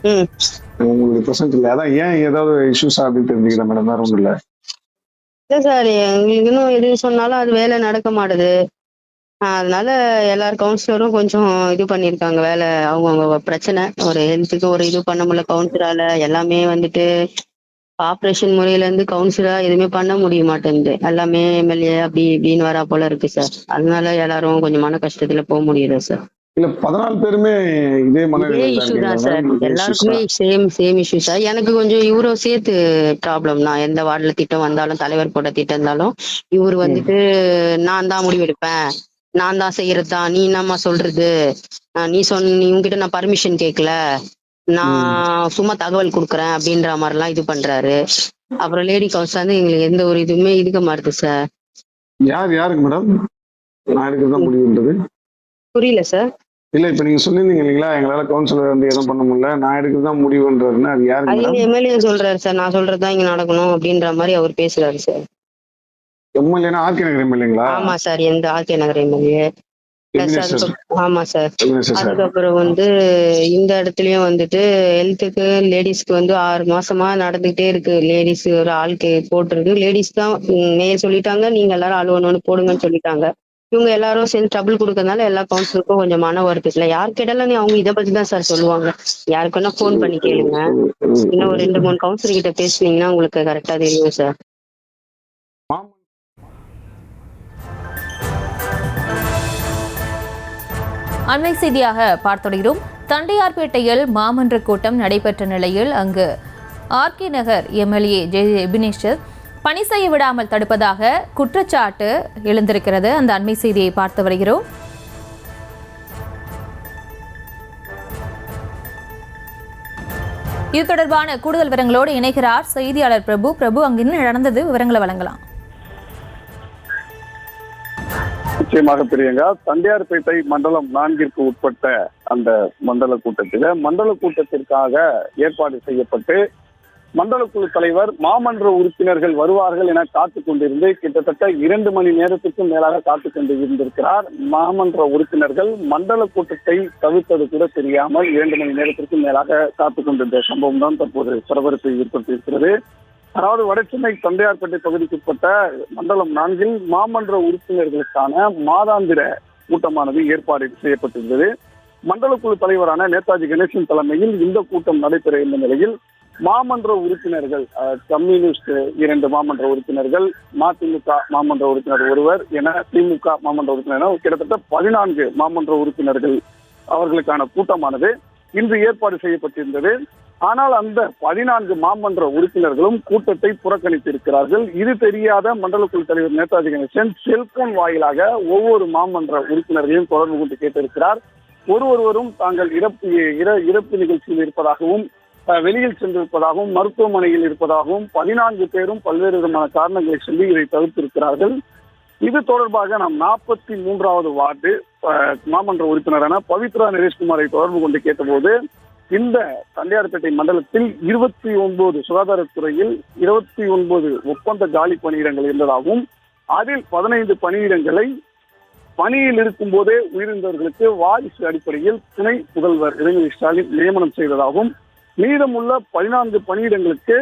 ம். உங்களுக்கு பிரசன்ட் இல்ல. அதான் ஏன் ஏதாவது இஷ்யூஸா அப்படின்னு தெரிஞ்சுக்கிறேன் மேடம். வேற ஒண்ணும் இல்ல. இல்ல சார், எங்களுக்கு இன்னும் எது சொன்னாலும் அது வேலை நடக்க மாட்டுது. அதனால எல்லார் கவுன்சிலரும் கொஞ்சம் இது பண்ணியிருக்காங்க வேலை. அவங்கவுங்க பிரச்சனை. ஒரு ஹெல்த்துக்கு ஒரு இது பண்ண முடியல கவுன்சிலரால. எல்லாமே வந்துட்டு ஆப்ரேஷன் முறையில இருந்து கவுன்சிலரா எதுவுமே பண்ண முடிய மாட்டேங்குது. எல்லாமே எம்எல்ஏ அப்படி இப்படின்னு வரா போல இருக்கு சார். அதனால எல்லாரும் கொஞ்சம் மன கஷ்டத்துல போக முடியல சார். இல்ல 14 பேருமே இதே இதே மனநிலையில இஷ்யூ இருக்கீங்களா தான் சார். மேடம்? இதே இஷ்யூஸ் எல்லாருக்குமே தான். Same issue sir. எனக்கு கொஞ்சம் இவரோ சேர்த்து ப்ராப்ளம் தான். எந்த வார்டுல திட்டம் வந்தாலும், தலைவர் போட்ட திட்டம் இருந்தாலும், இவரு ம். வந்துட்டு நான் தான் முடிவெடுப்பேன், நான் தான் செய்யறது தான், நீ என்னம்மா சொல்றது, நீ உங்ககிட்ட நான் பர்மிஷன் கேட்கல, ம். நான் சும்மா தகவல் கொடுக்குறேன் அப்படின்ற மாதிரிலாம் இது பண்றாரு. அப்புறம் லேடி கவுன்சிலர் வந்து எங்களுக்கு எந்த ஒரு இதுவுமே இருக்க மாட்டுது சார். யாருக்கு மேடம் நான் எடுக்கிறது தான் முடிவுன்றது? புரியல சார். இல்ல இப்ப நீங்க சொல்லியிருந்தீங்க இல்லைங்களா, எங்களால கவுன்சிலர் வந்து எதுவும் பண்ண முடியல, நான் எடுக்கிறது தான் முடிவுன்றதுன்னா அது யாருக்கு அது எங்க மேடம்? எம்எல்ஏ சொல்றாரு சார், நான் சொல்றதுதான் இங்க நடக்கணும் அப்படின்ற மாதிரி அவர் பேசுறாரு சார். எம்எல்ஏனா ஆர்கே நகர் எம்எல்ஏங்களா? ஆமா சார், எந்த ஆர்கே நகர் எம்எல்ஏ. பிளஸ் எபினேஷர். ஆமா சார். எபினேஷர் சார். அதுக்கப்புறம் வந்து இந்த இடத்துலயும் வந்துட்டு ஹெல்த்துக்கு லேடிஸ்க்கு வந்து 6 மாசமா நடந்துகிட்டே இருக்கு. லேடிஸ் ஒரு ஆளுக்கு போட்டிருக்கு. லேடிஸ் தான் மேயர் சொல்லிட்டாங்க, நீங்க எல்லாரும் அலுவலகம்னு போடுங்கன்னு சொல்லிட்டாங்க. இவங்க எல்லாரும் சேர்ந்து ட்ரபிள் கொடுக்கறதுனால எல்லா கவுன்சிலருக்கும் கொஞ்சம் மன வருத்தத்துல யார் கேட்டாலும் அவங்க இதை பத்தி தான் சார் சொல்லுவாங்க. யாருக்குன்னா போன் பண்ணி கேளுங்க. இன்னும் ஒரு 2-3 கவுன்சிலர் கிட்ட பேசுனீங்கன்னா உங்களுக்கு கரெக்டா தெரியும் சார். அண்மை செய்தியாக பார்த்துடுகிறோம். தண்டையார்பேட்டையில் மாமன்ற கூட்டம் நடைபெற்ற நிலையில் அங்கு ஆர்கே நகர் எம்எல்ஏ எபினேஷர் பணி செய்ய விடாமல் தடுப்பதாக குற்றச்சாட்டு எழுந்திருக்கிறது. அந்த அண்மை செய்தியை பார்த்து வருகிறோம். இது தொடர்பான கூடுதல் விவரங்களோடு இணைகிறார் செய்தியாளர் பிரபு. அங்கு என்ன நடந்தது, விவரங்களை வழங்கலாம். நிச்சயமாக பிரியங்கா, தண்டையார்பேட்டை மண்டலம் 4ற்கு உட்பட்ட அந்த மண்டல கூட்டத்திற்காக ஏற்பாடு செய்யப்பட்டு மண்டல குழு தலைவர் மாமன்ற உறுப்பினர்கள் வருவார்கள் என காத்துக் கொண்டிருந்து கிட்டத்தட்ட 2 மணி நேரத்துக்கும் மேலாக காத்துக் கொண்டு இருந்திருக்கிறார். மாமன்ற உறுப்பினர்கள் மண்டல கூட்டத்தை தவிர்த்தது கூட தெரியாமல் 2 மணி நேரத்திற்கும் மேலாக காத்துக் கொண்டிருந்த சம்பவம் தான் தற்போது பரபரப்பை ஏற்படுத்தியிருக்கிறது. அதாவது வடசென்னை தண்டையார்பேட்டை பகுதிக்குட்பட்ட மண்டலம் 4ல் மாமன்ற உறுப்பினர்களுக்கான மாதாந்திர கூட்டமானது ஏற்பாடு செய்யப்பட்டிருந்தது. மண்டல குழு தலைவரான நேதாஜி கணேசன் தலைமையில் இந்த கூட்டம் நடைபெற இருந்த நிலையில் மாமன்ற உறுப்பினர்கள் கம்யூனிஸ்ட் 2 மாமன்ற உறுப்பினர்கள், மதிமுக மாமன்ற உறுப்பினர் ஒருவர் என திமுக மாமன்ற உறுப்பினர் கிட்டத்தட்ட 14 மாமன்ற உறுப்பினர்கள் அவர்களுக்கான கூட்டமானது இன்று ஏற்பாடு செய்யப்பட்டிருந்தது. ஆனால் அந்த 14 மாமன்ற உறுப்பினர்களும் கூட்டத்தை புறக்கணித்திருக்கிறார்கள். இது தெரியாத மண்டல குழு தலைவர் நேதாஜி கணேசன் செல்போன் வாயிலாக ஒவ்வொரு மாமன்ற உறுப்பினர்களையும் தொடர்பு கொண்டு கேட்டிருக்கிறார். ஒருவரும் தாங்கள் இறப்பு நிகழ்ச்சியில் இருப்பதாகவும், வெளியில் சென்றிருப்பதாகவும், மருத்துவமனையில் இருப்பதாகவும் 14 பேரும் பல்வேறு விதமான காரணங்களை சொல்லி இதை தவிர்த்திருக்கிறார்கள். இது தொடர்பாக நாம் 43வது வார்டு மாமன்ற உறுப்பினரான பவித்ரா நரேஷ்குமாரை தொடர்பு கொண்டு கேட்டபோது இந்த தண்டையார்பேட்டை மண்டலத்தில் 29 சுகாதாரத்துறையில் 29 ஒப்பந்த காலி பணியிடங்கள் இருந்ததாகவும், அதில் 15 பணியிடங்களை பணியில் இருக்கும் போதே உயிரிழந்தவர்களுக்கு வாரிசு அடிப்படையில் துணை முதல்வர் உதயநிதி ஸ்டாலின் நியமனம் செய்ததாகவும், மீதமுள்ள 14 பணியிடங்களுக்கு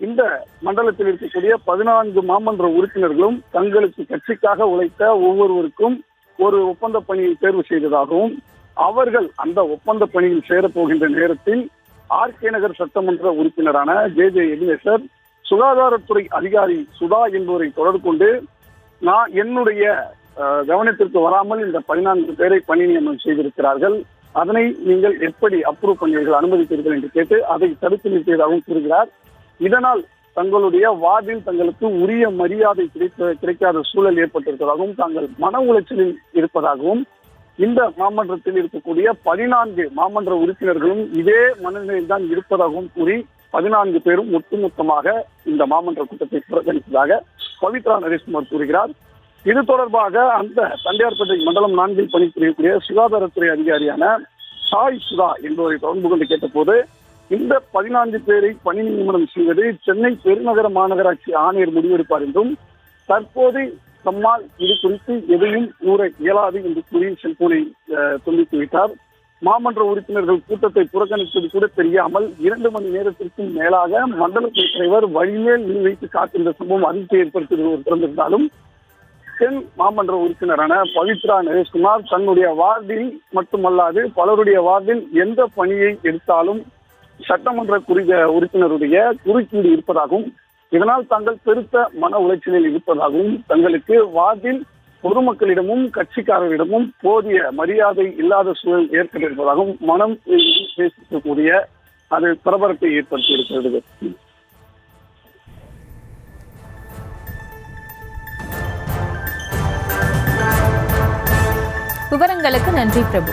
இந்த மண்டலத்தில் இருக்கக்கூடிய 14 மாமன்ற உறுப்பினர்களும் தங்களுக்கு கட்சிக்காக உழைத்த ஒவ்வொருவருக்கும் ஒரு ஒப்பந்த பணியை தேர்வு செய்ததாகவும், அவர்கள் அந்த ஒப்பந்த பணியில் சேரப்போகின்ற நேரத்தில் ஆர்கே நகர் சட்டமன்ற உறுப்பினரான ஜே எபினேசர் சுகாதாரத்துறை அதிகாரி சுதா என்பவரை தொடர்பு கொண்டு நான் என்னுடைய கவனத்திற்கு வராமல் இந்த 14 பேரை பணி நியமனம் செய்திருக்கிறார்கள், அதனை நீங்கள் எப்படி அப்ரூவ் பண்ணீர்கள், அனுமதித்தீர்கள் என்று கேட்டு அதை தடுத்து நிறுத்தியதாகவும் கூறுகிறார். இதனால் தங்களுடைய வார்டில் தங்களுக்கு உரிய மரியாதை கிடைக்காத சூழல் ஏற்பட்டிருப்பதாகவும், தாங்கள் மன உளைச்சலில் இருப்பதாகவும், இந்த மாமன்றத்தில் இருக்கக்கூடிய 14 மாமன்ற உறுப்பினர்களும் இதே மனநிலையில் தான் இருப்பதாகவும் கூறி 14 பேரும் ஒட்டுமொத்தமாக இந்த மாமன்ற கூட்டத்தை புறக்கணித்ததாக பவித்ரா நரேஷ்குமார் கூறுகிறார். இது தொடர்பாக அந்த தண்டையார்பேட்டை மண்டலம் 4ல் பணிபுரியக்கூடிய சுகாதாரத்துறை அதிகாரியான சாய் சுதா என்பவரை தொடர்பு கொண்டு கேட்டபோது, இந்த 14 பேரை பணி நியமனம் செய்வது சென்னை பெருநகர மாநகராட்சி ஆணையர் முடிவெடுப்பார் என்றும், தற்போது நம்மால் இது குறித்து எதையும் கூற இயலாது என்று கூறி செல்போனை துண்டித்து விட்டார். மாமன்ற உறுப்பினர்கள் கூட்டத்தை புறக்கணித்தது கூட தெரியாமல் 2 மணி நேரத்திற்கும் மேலாக மண்டல குழு தலைவர் வழிமேல் வைத்து காத்திருந்த சம்பவம் அதிர்ச்சி ஏற்படுத்தியிருந்தாலும் தென் மாமன்ற உறுப்பினரான பவித்ரா நரேஷ்குமார் தன்னுடைய வார்டில் மட்டுமல்லாது பலருடைய வார்டில் எந்த பணியை எடுத்தாலும் சட்டமன்ற உறுப்பினருடைய குறுக்கீடு இருப்பதாகவும் இதனால் தாங்கள் பெருத்த மன உளைச்சலில் இருப்பதாகவும் தங்களுக்கு வார்டில் பொதுமக்களிடமும் கட்சிக்காரரிடமும் போதிய மரியாதை இல்லாத சூழல் ஏற்பட்டிருப்பதாகவும் மனம் பேசக்கூடிய அது பரபரப்பை ஏற்படுத்தி இருக்கிறது. விவரங்களுக்கு நன்றி பிரபு.